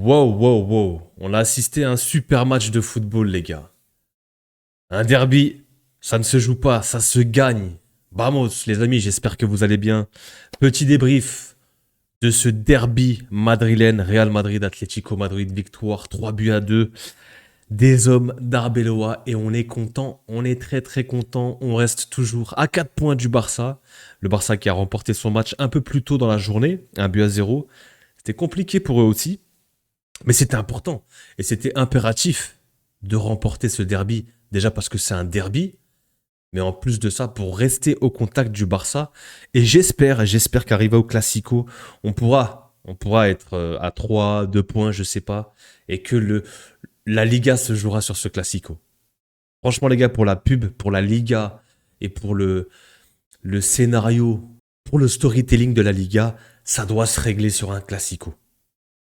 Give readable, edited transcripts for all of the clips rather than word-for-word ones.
Wow, wow, wow. On a assisté à un super match de football, les gars. Un derby, ça ne se joue pas, ça se gagne. Vamos, les amis, j'espère que vous allez bien. Petit débrief de ce derby madrilène, Real Madrid, Atlético Madrid, victoire 3 buts à 2 des hommes d'Arbeloa. Et on est content, on est très très content. On reste toujours à 4 points du Barça. Le Barça qui a remporté son match un peu plus tôt dans la journée, un but à 0. C'était compliqué pour eux aussi. Mais c'était important et c'était impératif de remporter ce derby. Déjà parce que c'est un derby, mais en plus de ça, pour rester au contact du Barça. Et j'espère qu'arrivé au Classico, on pourra être à 3, 2 points, je sais pas, et que la Liga se jouera sur ce Classico. Franchement, les gars, pour la pub, pour la Liga et pour le scénario, pour le storytelling de la Liga, ça doit se régler sur un Classico.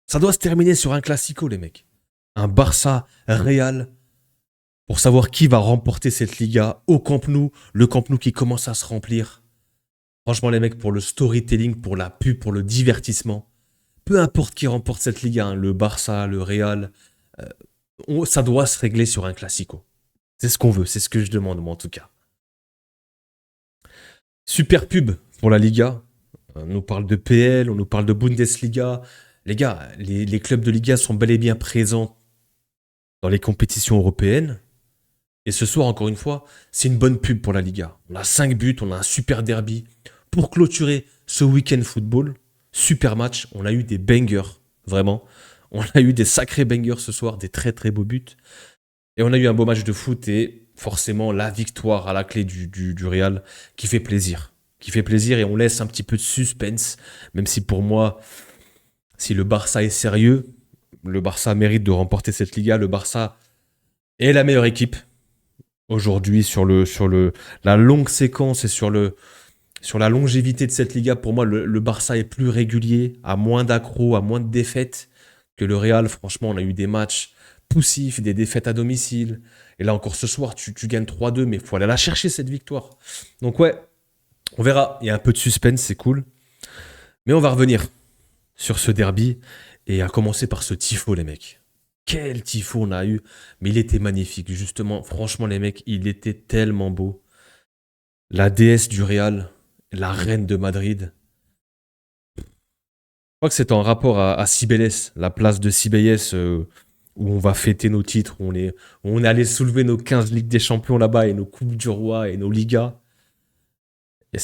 Ça doit se terminer sur un classico, les mecs. Un Barça Real pour savoir qui va remporter cette Liga au Camp Nou. Le Camp Nou qui commence à se remplir. Franchement, les mecs, pour le storytelling, pour la pub, pour le divertissement, peu importe qui remporte cette Liga, hein, le Barça, le Real, ça doit se régler sur un classico. C'est ce qu'on veut, c'est ce que je demande, moi, en tout cas. Super pub pour la Liga. On nous parle de PL, on nous parle de Bundesliga. Les gars, les clubs de Liga sont bel et bien présents dans les compétitions européennes. Et ce soir, encore une fois, c'est une bonne pub pour la Liga. On a 5 buts, on a un super derby. Pour clôturer ce week-end football, super match, on a eu des bangers, vraiment. On a eu des sacrés bangers ce soir, des très très beaux buts. Et on a eu un beau match de foot et forcément la victoire à la clé du Real qui fait plaisir. Qui fait plaisir et on laisse un petit peu de suspense, même si pour moi, si le Barça est sérieux, le Barça mérite de remporter cette Liga. Le Barça est la meilleure équipe aujourd'hui sur la longue séquence et sur la longévité de cette Liga. Pour moi, le Barça est plus régulier, a moins d'accros, a moins de défaites que le Real. Franchement, on a eu des matchs poussifs, des défaites à domicile. Et là encore ce soir, tu gagnes 3-2, mais il faut aller la chercher cette victoire. Donc ouais, on verra. Il y a un peu de suspense, c'est cool. Mais on va revenir sur ce derby et à commencer par ce tifo, les mecs. Quel tifo on a eu, mais il était magnifique, justement. Franchement, les mecs, il était tellement beau. La déesse du Real, la reine de Madrid. Je crois que c'est en rapport à Cibélès, la place de Cibélès où on va fêter nos titres, où on est allé soulever nos 15 Ligues des Champions là-bas et nos Coupes du Roi et nos Ligas. Il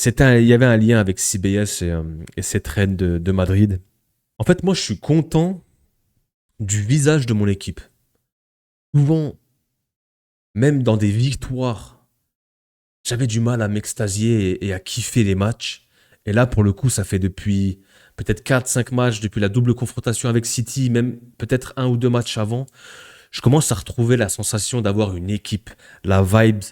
y avait un lien avec Cibélès et cette reine de Madrid. En fait, moi, je suis content du visage de mon équipe. Souvent, même dans des victoires, j'avais du mal à m'extasier et à kiffer les matchs. Et là, pour le coup, ça fait depuis peut-être 4, 5 matchs, depuis la double confrontation avec City, même peut-être 1 ou 2 matchs avant, je commence à retrouver la sensation d'avoir une équipe, la vibe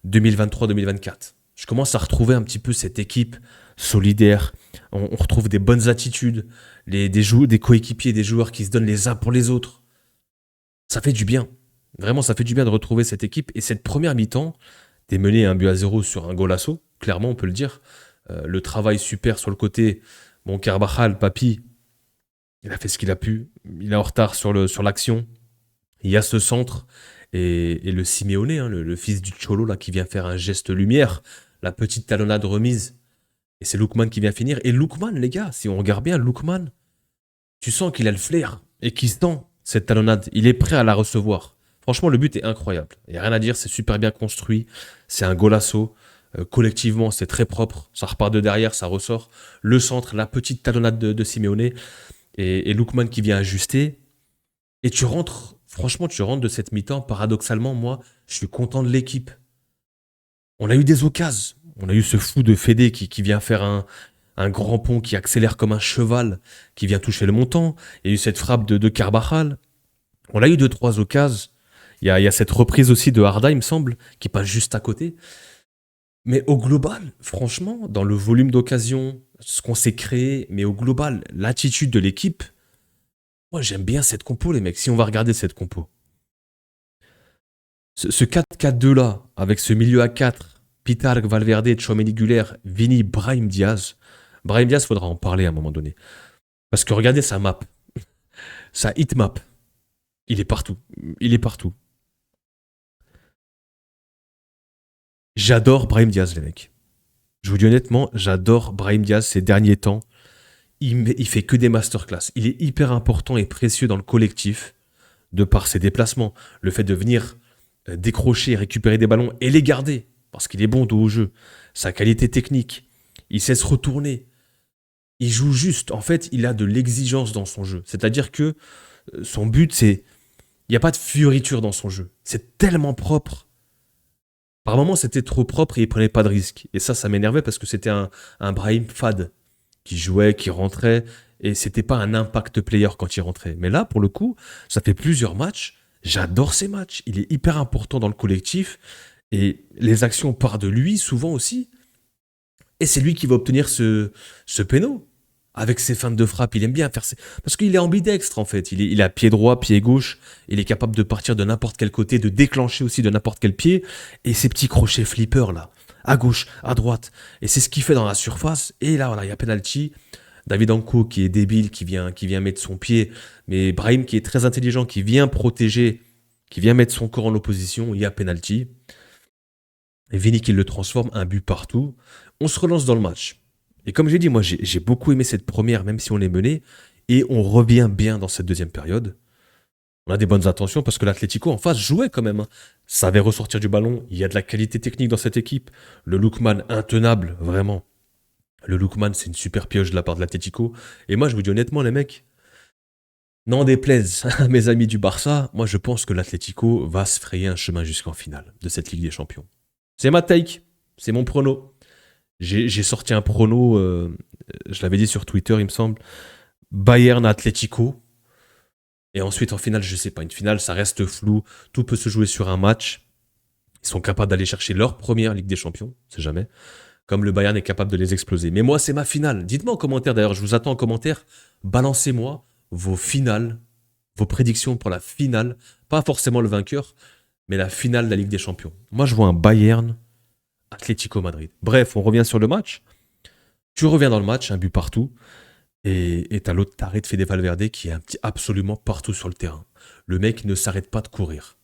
2023-2024. Je commence à retrouver un petit peu cette équipe solidaire. On retrouve des bonnes attitudes, des coéquipiers, des joueurs qui se donnent les uns pour les autres. Ça fait du bien. Vraiment, ça fait du bien de retrouver cette équipe. Et cette première mi-temps, t'es mené 1 but à 0 sur un golasso, clairement, on peut le dire. Le travail super sur le côté. Bon, Carvajal, Papi, il a fait ce qu'il a pu. Il est en retard sur l'action. Il y a ce centre et le Simeone, hein, le fils du Cholo, là, qui vient faire un geste lumière. La petite talonnade remise. Et c'est Lookman qui vient finir. Et Lookman, les gars, si on regarde bien, Lookman, tu sens qu'il a le flair et qu'il sent cette talonnade. Il est prêt à la recevoir. Franchement, le but est incroyable. Il n'y a rien à dire, c'est super bien construit. C'est un golasso. Collectivement, c'est très propre. Ça repart de derrière, ça ressort. Le centre, la petite talonnade de Simeone et Lookman qui vient ajuster. Et franchement, tu rentres de cette mi-temps. Paradoxalement, moi, je suis content de l'équipe. On a eu des occasions. On a eu ce fou de Fede qui vient faire un grand pont qui accélère comme un cheval, qui vient toucher le montant. Il y a eu cette frappe de Carvajal. On a eu 2, 3 occasions. Il y a cette reprise aussi de Arda, il me semble, qui passe juste à côté. Mais au global, franchement, dans le volume d'occasions, ce qu'on s'est créé, mais au global, l'attitude de l'équipe, moi j'aime bien cette compo, les mecs. Si on va regarder cette compo. Ce 4-4-2 là, avec ce milieu à 4, Pitark, Valverde, Tchouaméni Güler, Vini, Brahim Diaz. Brahim Diaz, faudra en parler à un moment donné. Parce que regardez sa map. Ça hitmap. Il est partout. Il est partout. J'adore Brahim Diaz, les mecs. Je vous dis honnêtement, j'adore Brahim Diaz ces derniers temps. Il fait que des masterclass. Il est hyper important et précieux dans le collectif de par ses déplacements. Le fait de venir décrocher, récupérer des ballons et les garder. Parce qu'il est bon dos au jeu. Sa qualité technique. Il sait se retourner. Il joue juste. En fait, il a de l'exigence dans son jeu. C'est-à-dire que son but, c'est... Il n'y a pas de fioriture dans son jeu. C'est tellement propre. Par moments, c'était trop propre et il prenait pas de risques. Et ça m'énervait parce que c'était un Brahim fade qui jouait, qui rentrait, et c'était pas un impact player quand il rentrait. Mais là, pour le coup, ça fait plusieurs matchs. J'adore ces matchs. Il est hyper important dans le collectif et les actions partent de lui souvent aussi. Et c'est lui qui va obtenir ce péno. Avec ses feintes de frappe, il aime bien faire ses... Parce qu'il est ambidextre en fait. Il a pied droit, pied gauche. Il est capable de partir de n'importe quel côté, de déclencher aussi de n'importe quel pied. Et ces petits crochets flippers là, à gauche, à droite. Et c'est ce qu'il fait dans la surface. Et là, voilà, il y a penalty. David Anko qui est débile, qui vient mettre son pied. Mais Brahim qui est très intelligent, qui vient protéger, qui vient mettre son corps en opposition. Il y a penalty. Et Vini qui le transforme, un but partout. On se relance dans le match. Et comme j'ai dit, moi j'ai beaucoup aimé cette première, même si on est mené. Et on revient bien dans cette deuxième période. On a des bonnes intentions parce que l'Atlético en face jouait quand même, hein. Savait ressortir du ballon. Il y a de la qualité technique dans cette équipe. Le Lookman intenable, vraiment. Le Lookman, c'est une super pioche de la part de l'Atlético. Et moi, je vous dis honnêtement, les mecs, n'en déplaise à mes amis du Barça, moi je pense que l'Atlético va se frayer un chemin jusqu'en finale de cette Ligue des Champions. C'est ma take, c'est mon prono. J'ai sorti un prono, je l'avais dit sur Twitter, il me semble. Bayern Atlético. Et ensuite, en finale, je sais pas. Une finale, ça reste flou. Tout peut se jouer sur un match. Ils sont capables d'aller chercher leur première Ligue des Champions, c'est jamais. Comme le Bayern est capable de les exploser. Mais moi, c'est ma finale. Dites-moi en commentaire, d'ailleurs, je vous attends en commentaire. Balancez-moi vos finales, vos prédictions pour la finale. Pas forcément le vainqueur, mais la finale de la Ligue des Champions. Moi, je vois un Bayern Atlético Madrid. Bref, on revient sur le match. Tu reviens dans le match, un but partout. Et t'as l'autre taré de Fede Valverde qui est absolument partout sur le terrain. Le mec ne s'arrête pas de courir.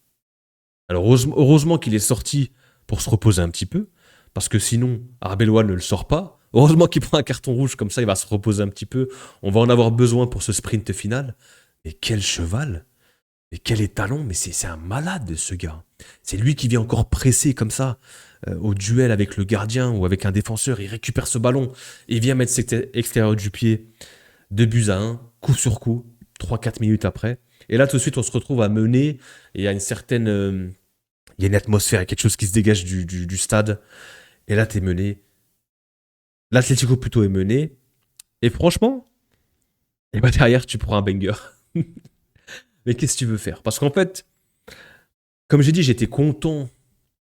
Alors heureusement qu'il est sorti pour se reposer un petit peu, parce que sinon Arbeloa ne le sort pas. Heureusement qu'il prend un carton rouge, comme ça il va se reposer un petit peu. On va en avoir besoin pour ce sprint final. Mais quel cheval! Mais quel étalon! Mais c'est un malade ce gars. C'est lui qui vient encore presser comme ça au duel avec le gardien ou avec un défenseur. Il récupère ce ballon et il vient mettre cet extérieur du pied. 2-1, coup sur coup, 3-4 minutes après. Et là, tout de suite, on se retrouve à mener. Et il y a une certaine. Il y a une atmosphère, il y a quelque chose qui se dégage du stade. Et là, t'es mené. L'Atlético plutôt est mené. Et franchement, et bah derrière, tu prends un banger. Mais qu'est-ce que tu veux faire? Parce qu'en fait, comme j'ai dit, j'étais content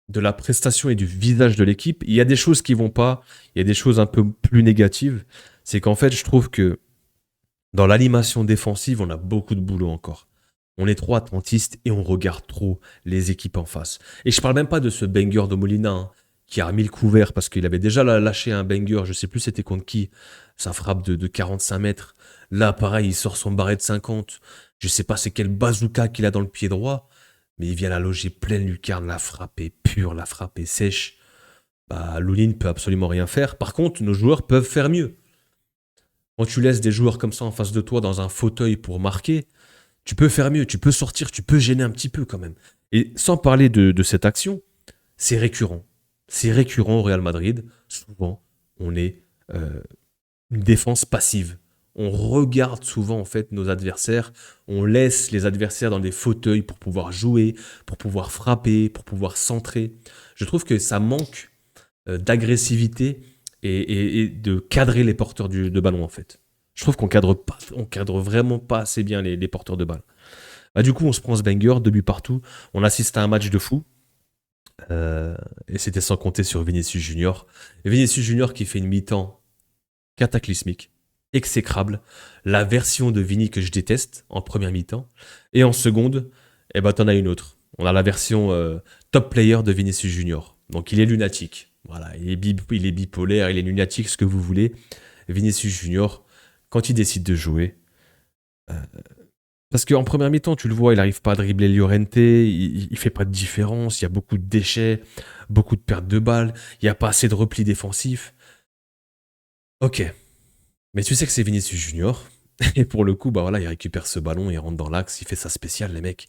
de la prestation et du visage de l'équipe. Il y a des choses qui vont pas. Il y a des choses un peu plus négatives. C'est qu'en fait, je trouve que dans l'animation défensive, on a beaucoup de boulot encore. On est trop attentiste et on regarde trop les équipes en face. Et je parle même pas de ce banger de Molina, hein, qui a remis le couvert parce qu'il avait déjà lâché un banger, je sais plus c'était contre qui, sa frappe de 45 mètres. Là, pareil, il sort son barret de 50. Je sais pas c'est quel bazooka qu'il a dans le pied droit, mais il vient la loger pleine lucarne, la frappe est pure, la frappe est sèche. Bah, Loulin peut absolument rien faire. Par contre, nos joueurs peuvent faire mieux. Quand tu laisses des joueurs comme ça en face de toi dans un fauteuil pour marquer, tu peux faire mieux, tu peux sortir, tu peux gêner un petit peu quand même. Et sans parler de cette action, c'est récurrent. C'est récurrent au Real Madrid. Souvent, on est une défense passive. On regarde souvent en fait nos adversaires. On laisse les adversaires dans des fauteuils pour pouvoir jouer, pour pouvoir frapper, pour pouvoir centrer. Je trouve que ça manque d'agressivité et de cadrer les porteurs de ballon en fait. Je trouve on cadre vraiment pas assez bien les porteurs de balle. Bah, du coup, on se prend ce banger, 2 buts partout. On assiste à un match de fou. Et c'était sans compter sur Vinicius Junior. Vinicius Junior qui fait une mi-temps cataclysmique, exécrable. La version de Vini que je déteste en première mi-temps. Et en seconde, eh ben, t'en as une autre. On a la version top player de Vinicius Junior. Donc il est lunatique. Voilà, il est bipolaire, il est lunatique, ce que vous voulez. Vinicius Junior, quand il décide de jouer, Parce qu'en première mi-temps, tu le vois, il n'arrive pas à dribbler Llorente, il fait pas de différence, il y a beaucoup de déchets, beaucoup de pertes de balles, il n'y a pas assez de repli défensif. Ok, mais tu sais que c'est Vinicius Junior, et pour le coup, bah voilà, il récupère ce ballon, il rentre dans l'axe, il fait sa spéciale, les mecs.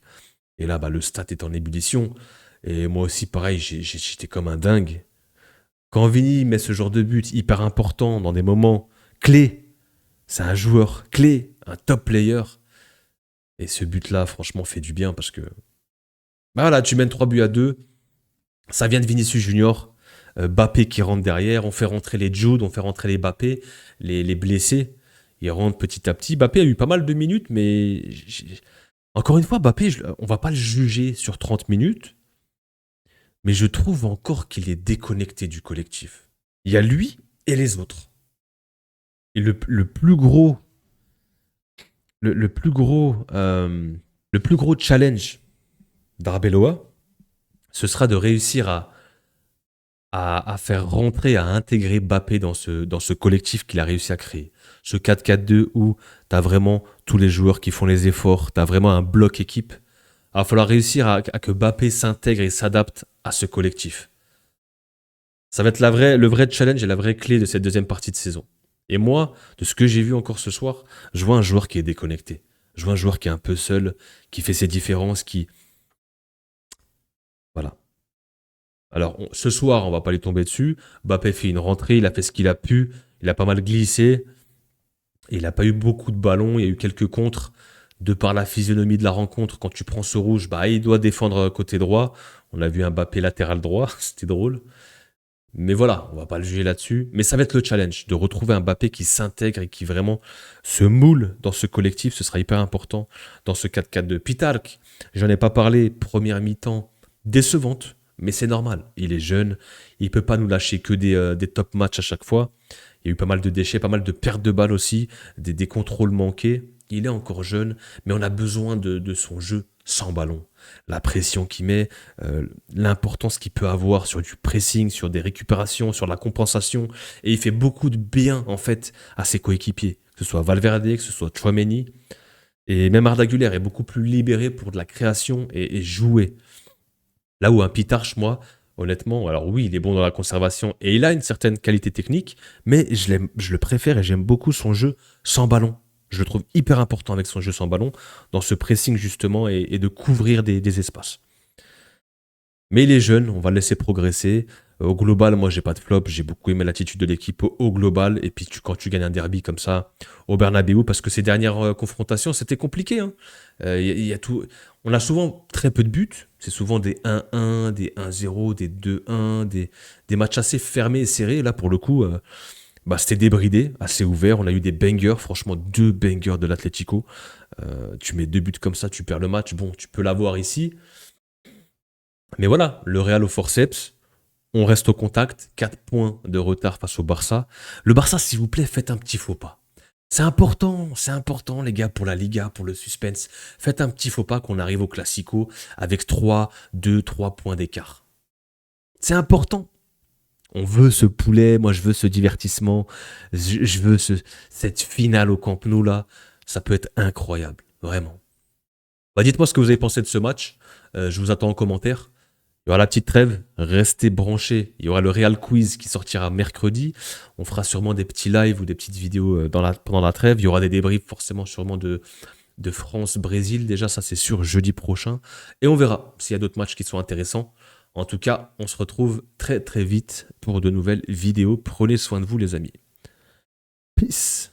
Et là, bah, le stat est en ébullition. Et moi aussi, pareil, j'étais comme un dingue. Quand Vini met ce genre de but hyper important dans des moments clés, c'est un joueur clé, un top player. Et ce but-là, franchement, fait du bien parce que bah voilà, tu mènes 3 buts à 2. Ça vient de Vinicius Junior. Bappé qui rentre derrière. On fait rentrer les Jude, on fait rentrer les Bappé, les blessés. Ils rentrent petit à petit. Bappé a eu pas mal de minutes, mais encore une fois, Bappé, on va pas le juger sur 30 minutes, mais je trouve encore qu'il est déconnecté du collectif. Il y a lui et les autres. Et le plus gros, le plus gros challenge d'Arbeloa, ce sera de réussir à faire rentrer, à intégrer Mbappé dans ce collectif qu'il a réussi à créer. Ce 4-4-2 où tu as vraiment tous les joueurs qui font les efforts, tu as vraiment un bloc équipe. Il va falloir réussir à que Mbappé s'intègre et s'adapte à ce collectif. Ça va être le vrai challenge et la vraie clé de cette deuxième partie de saison. Et moi, de ce que j'ai vu encore ce soir, je vois un joueur qui est déconnecté. Je vois un joueur qui est un peu seul, qui fait ses différences, qui... Voilà. Alors, ce soir, on va pas lui tomber dessus. Mbappé fait une rentrée, il a fait ce qu'il a pu, il a pas mal glissé, et il n'a pas eu beaucoup de ballons, il y a eu quelques contres. De par la physionomie de la rencontre, quand tu prends ce rouge, bah, il doit défendre côté droit. On a vu un Mbappé latéral droit, c'était drôle. Mais voilà, on va pas le juger là-dessus. Mais ça va être le challenge de retrouver un Mbappé qui s'intègre et qui vraiment se moule dans ce collectif. Ce sera hyper important dans ce 4-4-2. Pitark, j'en ai pas parlé, première mi-temps décevante, mais c'est normal. Il est jeune, il peut pas nous lâcher que des top matchs à chaque fois. Il y a eu pas mal de déchets, pas mal de pertes de balles aussi, des contrôles manqués. Il est encore jeune, mais on a besoin de son jeu sans ballon. La pression qu'il met, l'importance qu'il peut avoir sur du pressing, sur des récupérations, sur la compensation. Et il fait beaucoup de bien, en fait, à ses coéquipiers. Que ce soit Valverde, que ce soit Chouameni. Et même Arda Güler est beaucoup plus libéré pour de la création et jouer. Là où un Pitarch, moi, honnêtement, alors oui, il est bon dans la conservation et il a une certaine qualité technique, mais je le préfère et j'aime beaucoup son jeu sans ballon. Je le trouve hyper important avec son jeu sans ballon, dans ce pressing justement et de couvrir des espaces. Mais il est jeune, on va le laisser progresser. Au global, moi, j'ai pas de flop. J'ai beaucoup aimé l'attitude de l'équipe au global. Et puis, quand tu gagnes un derby comme ça, au Bernabeu, parce que ces dernières confrontations, c'était compliqué. Hein. Y a tout... On a souvent très peu de buts. C'est souvent des 1-1, des 1-0, des 2-1, des matchs assez fermés et serrés. Là, pour le coup, bah, c'était débridé, assez ouvert. On a eu des bangers, franchement, 2 bangers de l'Atlético. Tu mets 2 buts comme ça, tu perds le match. Bon, tu peux l'avoir ici. Mais voilà, le Real au forceps, on reste au contact, 4 points de retard face au Barça. Le Barça, s'il vous plaît, faites un petit faux pas. C'est important les gars, pour la Liga, pour le suspense. Faites un petit faux pas qu'on arrive au Classico avec 3 points d'écart. C'est important. On veut ce poulet, moi je veux ce divertissement, je veux cette finale au Camp Nou là. Ça peut être incroyable, vraiment. Bah, dites-moi ce que vous avez pensé de ce match. Je vous attends en commentaire. Il y aura la petite trêve, restez branchés. Il y aura le Real Quiz qui sortira mercredi. On fera sûrement des petits lives ou des petites vidéos pendant la trêve. Il y aura des débriefs forcément sûrement de France-Brésil. Déjà, ça c'est sûr, jeudi prochain. Et on verra s'il y a d'autres matchs qui sont intéressants. En tout cas, on se retrouve très très vite pour de nouvelles vidéos. Prenez soin de vous les amis. Peace.